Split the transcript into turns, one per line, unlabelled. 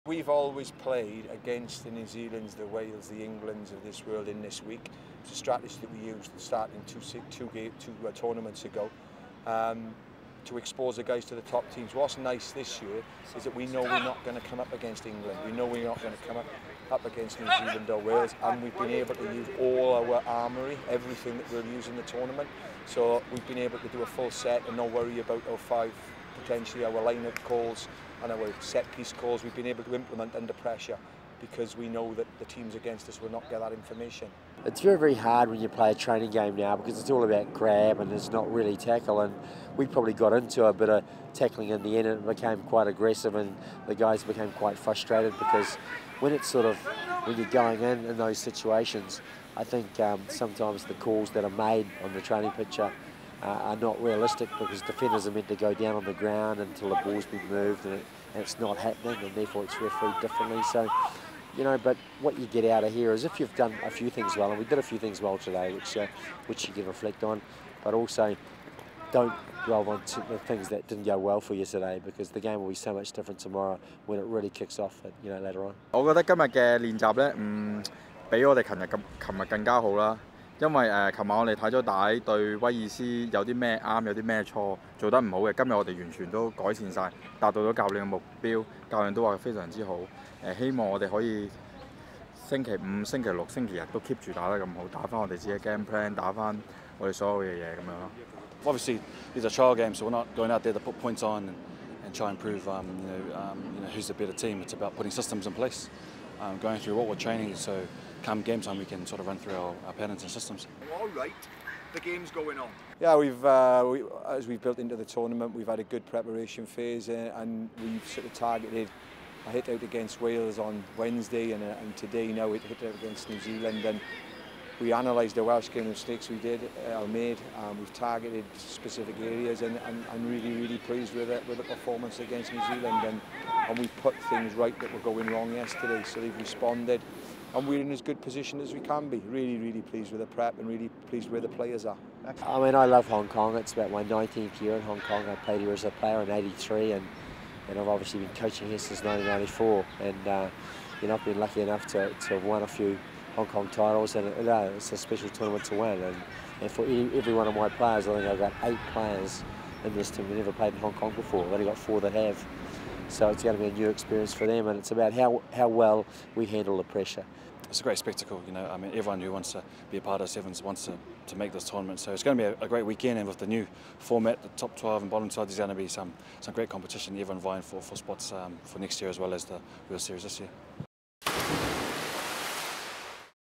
We've always played against the New Zealands, the Wales, the Englands of this world in this week. It's a strategy that we used starting two tournaments ago to expose the guys to the top teams. What's nice this year is that we know we're not going to come up against England. We know we're not going to come up against New Zealand or Wales, and we've been able to use all our armoury, everything that we'll use in the tournament. So we've been able to do a full set and not worry about potentially our line-up calls and our set-piece calls. We've been able to implement under pressure because we know that the teams against us will not get that information.
It's very, very hard when you play a training game now because it's all about grab and it's not really tackle, and we probably got into a bit of tackling in the end and it became quite aggressive and the guys became quite frustrated because when you're going in those situations, I think sometimes the calls that are made on the training pitch are not realistic because defenders are meant to go down on the ground until the ball's been moved and it's not happening, and therefore it's refereed differently. So, but what you get out of here is if you've done a few things well, and we did a few things well today, which you can reflect on, but also don't dwell on the things that didn't go well for you today because the game will be so much different tomorrow when it really kicks off later on.
我覺得今日嘅練習呢，比我哋琴日更加好啦。因為琴晚我哋睇咗帶對威爾斯有啲咩啱，有啲咩錯，做得唔好嘅。今日我哋完全都改善晒，達到咗教練嘅目標。教練都話非常之好。希望我哋可以星期五、星期六、星期日都 keep 住打得咁好，打翻我哋自己嘅 game plan， 打翻我哋所有嘅嘢咁樣咯。
Obviously, these are trial games, so we're not going out there to put points on and try and prove who's the better team. It's about putting systems in place, going through what we're training, so come game time we can sort of run through our patterns and systems.
All right, the game's going on.
Yeah, as we've built into the tournament, we've had a good preparation phase and we've sort of targeted a hit out against Wales on Wednesday and today now it hit out against New Zealand, and we analysed the Welsh game, the mistakes we made. We've targeted specific areas and really pleased with the performance against New Zealand, and we put things right that were going wrong yesterday, so they've responded and we're in as good position as we can be. Really pleased with the prep and really pleased where the players are.
I mean, I love Hong Kong. It's about my 19th year in Hong Kong. I played here as a player in '83 and I've obviously been coaching here since 1994, and I've been lucky enough to have won a few Hong Kong titles, and it's a special tournament to win. And for every one of my players, I think I've got 8 players in this team who never played in Hong Kong before. I've only got 4 that have. So it's going to be a new experience for them, and it's about how well we handle the pressure.
It's a great spectacle, I mean, everyone who wants to be a part of Sevens wants to make this tournament. So it's going to be a great weekend, and with the new format, the top 12 and bottom 12, there's going to be some great competition, everyone vying for spots for next year as well as the World Series this year.